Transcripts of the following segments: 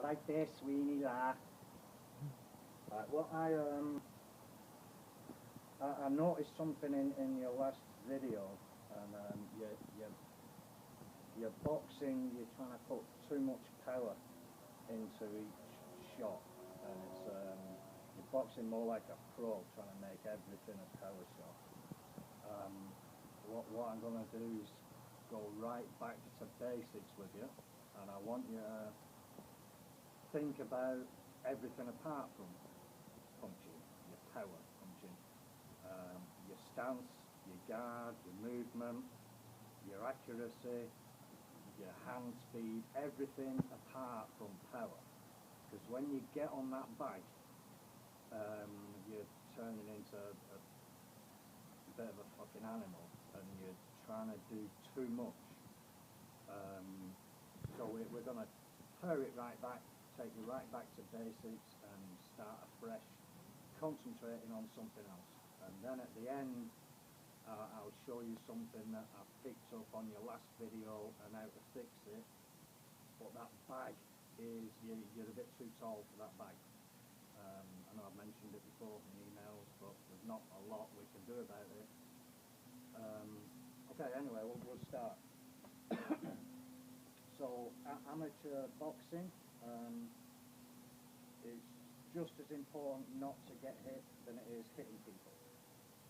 Like this, Weenie la. Right, well, I noticed something in your last video, and your boxing, you're trying to put too much power into each shot, and you're boxing more like a pro, trying to make everything a power shot. What I'm going to do is go right back to basics with you, and I want you to think about everything apart from punching, your power punching, your stance, your guard, your movement, your accuracy, your hand speed, everything apart from power. Because when you get on that bag, you're turning into a bit of a fucking animal, and you're trying to do too much. So we're going to pare it right back, take you right back to basics and start afresh, concentrating on something else. And then at the end, I'll show you something that I picked up on your last video and how to fix it. But that bag is, you're a bit too tall for that bag. I know I've mentioned it before in emails, but there's not a lot we can do about it. Okay, anyway, we'll start. So, amateur boxing, it's just as important not to get hit than it is hitting people.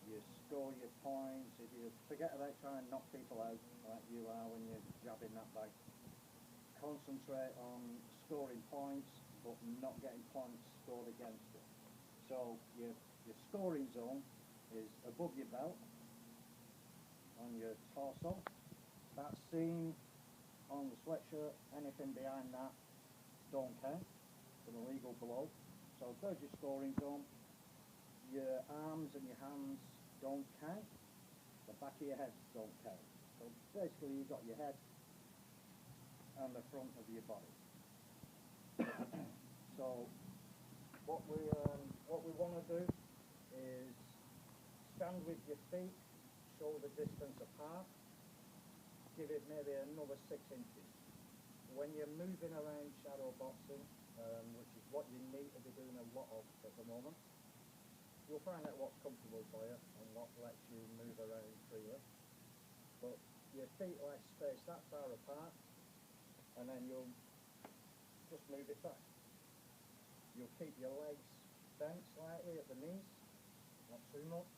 You score your points, if you forget about trying to knock people out like you are when you're jabbing that bag. Concentrate on scoring points, but not getting points scored against it. So your scoring zone is above your belt, on your torso. That seam on the sweatshirt, anything behind that, don't count. It's an illegal blow. So there's your scoring zone. Your arms and your hands don't count. The back of your head don't count. So basically you've got your head and the front of your body. So what we want to do is stand with your feet shoulder distance apart. Give it maybe another 6 inches. When you're moving around shadow boxing, which is what you need to be doing a lot of at the moment, you'll find out what's comfortable for you and what lets you move around freely. But your feet like spaced that far apart, and then you'll just move it back. You'll keep your legs bent slightly at the knees, not too much,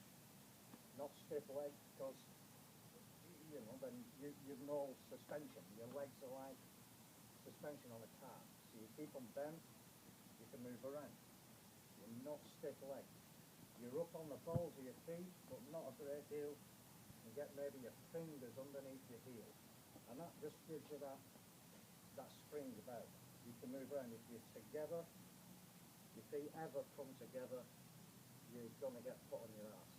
not stiff legs, because you know, then you've no suspension. Your legs are like suspension on a car. So you keep them bent, you can move around. You're not stiff legs. You're up on the balls of your feet, but not a great deal. You get maybe your fingers underneath your heels. And that just gives you that spring about. You can move around. If you're together, your feet ever come together, you're going to get put on your ass.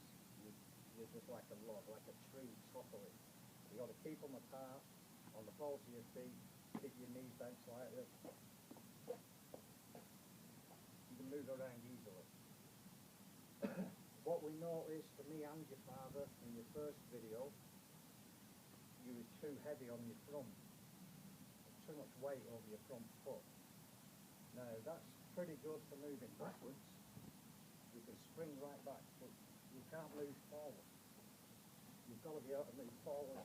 You're just like a log, like a tree toppling. You've got to keep them apart, on the balls of your feet, keep your knees bent slightly. You can move around easily. What we noticed for me and your father in your first video, you were too heavy on your front. Too much weight over your front foot. Now that's pretty good for moving backwards. You can spring right back, but you can't move forward. You've got to be able to move forward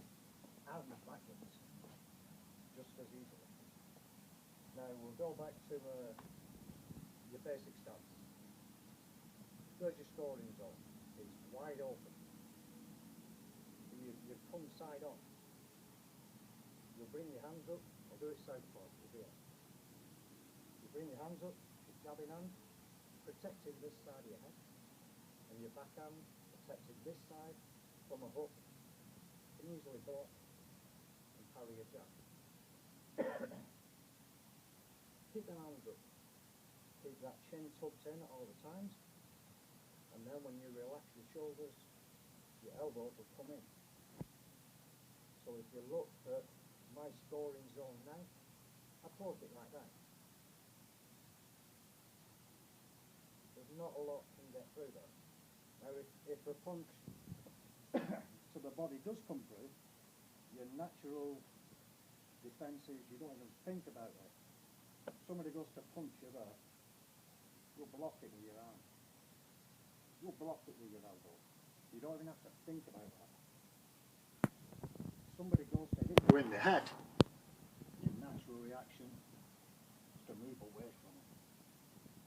and backwards just as easily. Now we'll go back to your basic stance. There's your scoring zone. It's wide open. You come side on. You'll bring your hands up. I'll do it southpaw. You bring your hands up, your jabbing hand, protecting this side of your head, and your back hand protecting this side from a hook. You can easily block and parry a jab. Keep the hands up. Keep that chin tucked in at all the times. And then when you relax your shoulders, your elbows will come in. So if you look at my scoring zone now, I pose it like that. There's not a lot can get through there. Now if a punch to the body does come through, your natural defences, you don't even think about it. somebody goes to punch you there, you'll block it with your arm. You'll block it with your elbow. You don't even have to think about that. Somebody goes to hit you in the head, your natural reaction is to move away from it.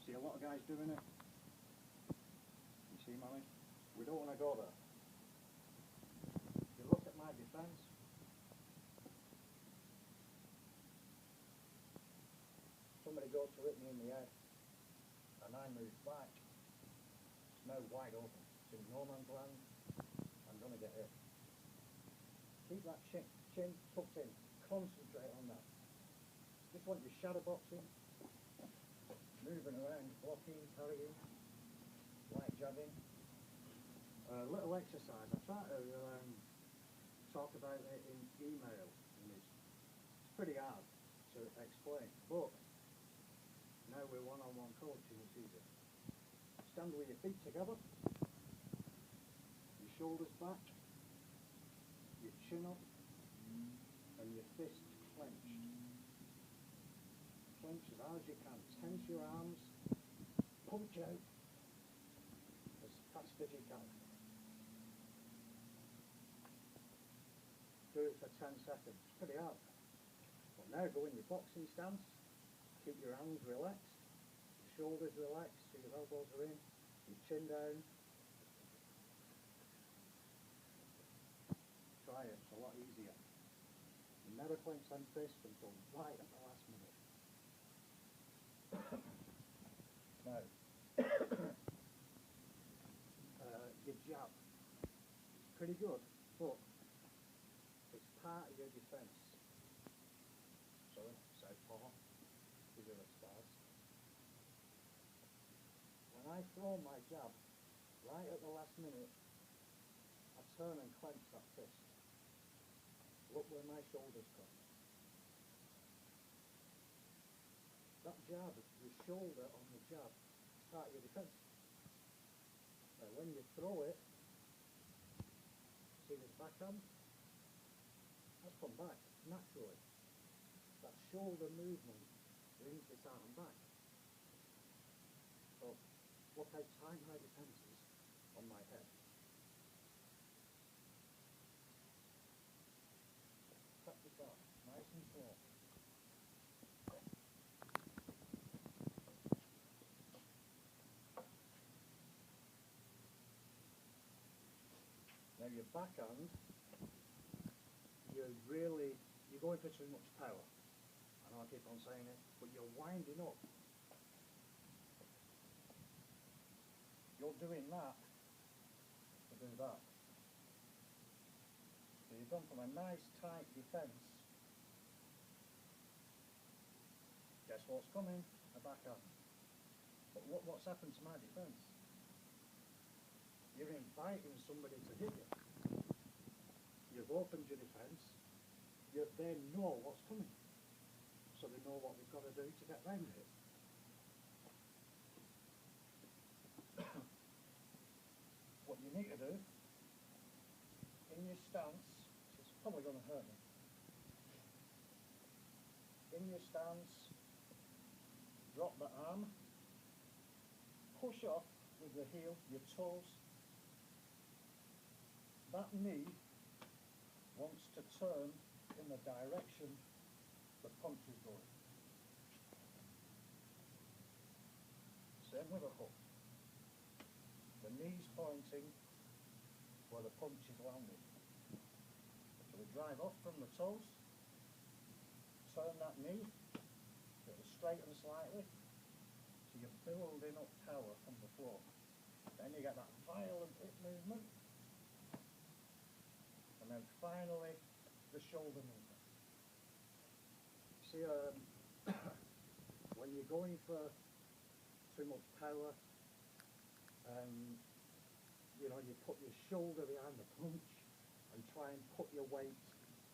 See a lot of guys doing it? You see, Manny? We don't want to go there. You look at my defence. Somebody goes to hit me in the head, and I move back. It's now wide open. It's in no man's land. I'm going to get hit. Keep that chin tucked in. Concentrate on that. Just want your shadow boxing, moving around, blocking, parrying, light jabbing. A little exercise. I try to talk about it in email, and it's pretty hard to explain, but now we're one-on-one coaching, it's easy. Stand with your feet together, your shoulders back, your chin up, and your fists clenched. Clench as hard as you can. Tense your arms, punch out as fast as you can. Do it for 10 seconds. It's pretty hard. But now go in your boxing stance. Keep your hands relaxed, your shoulders relaxed, so your elbows are in, your chin down. Try it, it's a lot easier. You never clench them fists until right at the last minute. Now, your jab. It's pretty good, but it's part of your defence. Sorry, southpaw. When I throw my jab, right at the last minute, I turn and clench that fist. Look where my shoulders come. That jab, your shoulder on the jab, is part of your defence. Now when you throw it, see this backhand? That's come back, naturally. That shoulder movement brings this arm back. So, look how tight my defence is on my head. Practice that, nice and slow. Now your backhand, you're going for too much power. I know I keep on saying it, but you're winding up. You're doing that to do that. So you've gone from a nice tight defence. Guess what's coming? A backhand. But what's happened to my defence? You're inviting somebody to hit you. You've opened your defence. They know what's coming. So they know what they've got to do to get round it. What you need to do, in your stance, it's probably going to hurt me. In your stance, drop the arm, push off with the heel, your toes. That knee wants to turn in the direction the punch is going. Same with a hook. The knee's pointing where the punch is landing. So we drive off from the toes, turn that knee, it'll straighten slightly, so you're building up power from the floor. Then you get that violent hip movement, and then finally the shoulder movement. See, when you're going for too much power, and you put your shoulder behind the punch and try and put your weight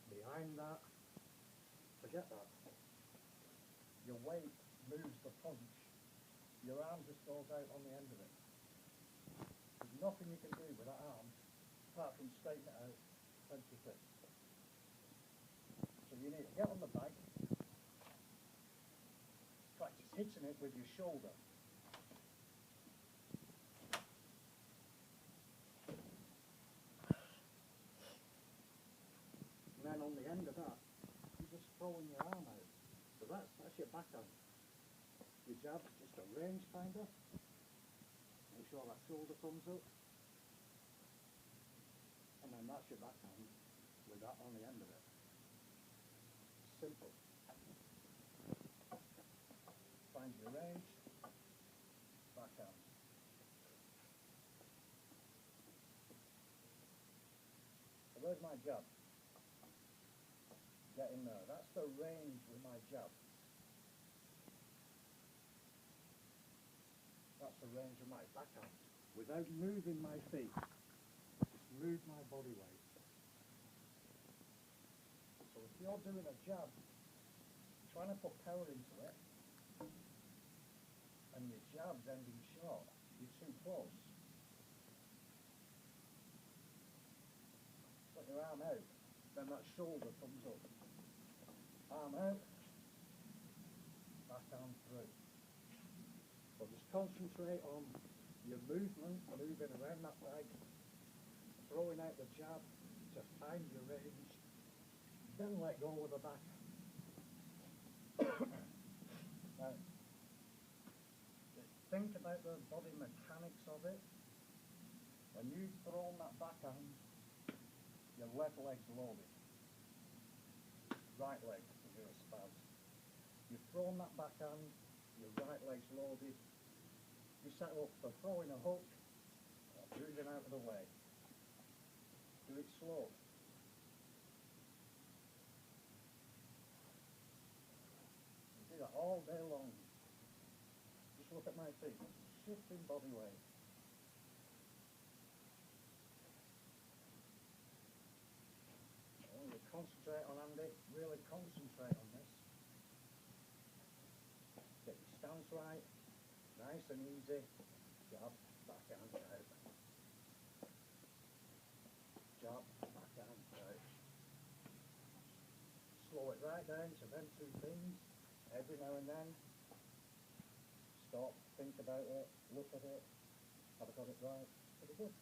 behind that, forget that. Your weight moves the punch, your arm just goes out on the end of it. There's nothing you can do with that arm apart from straighten it out, clench your fist. So you need to get on the bag, hitting it with your shoulder. And then on the end of that, you're just throwing your arm out. So that's your backhand. Your jab's just a range finder. Make sure that shoulder comes up. And then that's your backhand with that on the end of it. Simple. Find your range, backhand. So where's my jab? Get in there. That's the range with my jab. That's the range of my backhand. Without moving my feet, just move my body weight. So if you're doing a jab, trying to put power into it, and your jab's ending short, you're too close. Put your arm out, then that shoulder comes up. Arm out, backhand through. So just concentrate on your movement, moving around that bag, throwing out the jab to find your range, then let go with the back. Now, think about the body mechanics of it. When you've thrown that backhand, your left leg's loaded. Right leg, if you're a spouse. You've thrown that backhand, your right leg's loaded. You set up for throwing a hook, or moving out of the way. Do it slow. You do that all day long. Just look at my feet. Shifting body weight. Oh, you concentrate on Andy. Really concentrate on this. Get your stance right. Nice and easy. Jab, backhand, out. Jab, backhand, out. Slow it right down to them two things. Every now and then. Stop, think about it, look at it. Have I got it right? Pretty good.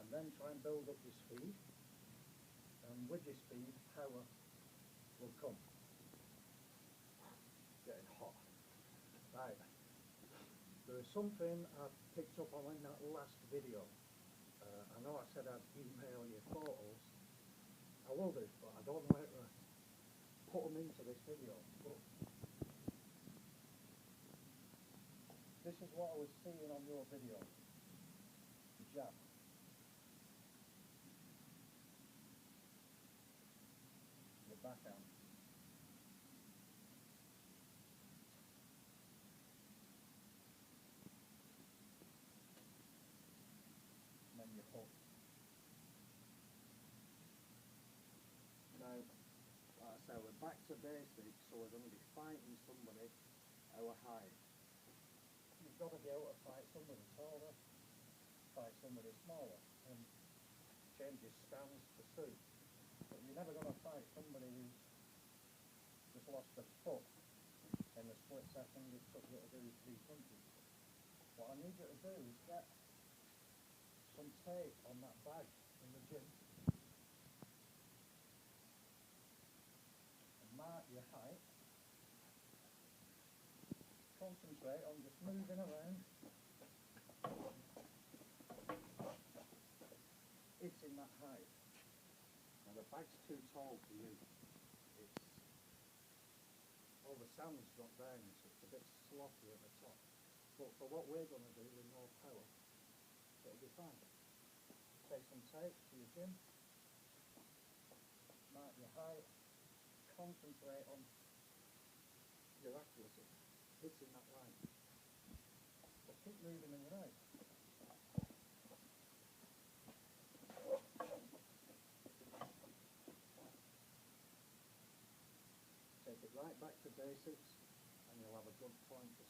And then try and build up your speed. And with your speed, power will come. Getting hot. Right. There is something I've picked up on in that last video. I know I said I'd email you photos. I will do, but I don't know how to put them into this video. But this is what I was seeing on your video. The jab. Your backhand. And then your hook. Now, like I say, we're back to basics, so we're going to be fighting somebody our height. You've got to be able to fight somebody taller, fight somebody smaller, and change your stance to suit. But you're never going to fight somebody who's just lost a foot in the split second it took you to do 3 punches. What I need you to do is get some tape on that bag in the gym and mark your height. Concentrate on just moving around. It's in that height. Now the bag's too tall for you. It's all the sounds drop down, so it's a bit sloppy at the top. But for what we're going to do with no power, it'll be fine. Take some tape to your gym. Mark your height. Concentrate on your accuracy. Hitting that line. But keep moving in the right. Take it right back to basics and you'll have a good point to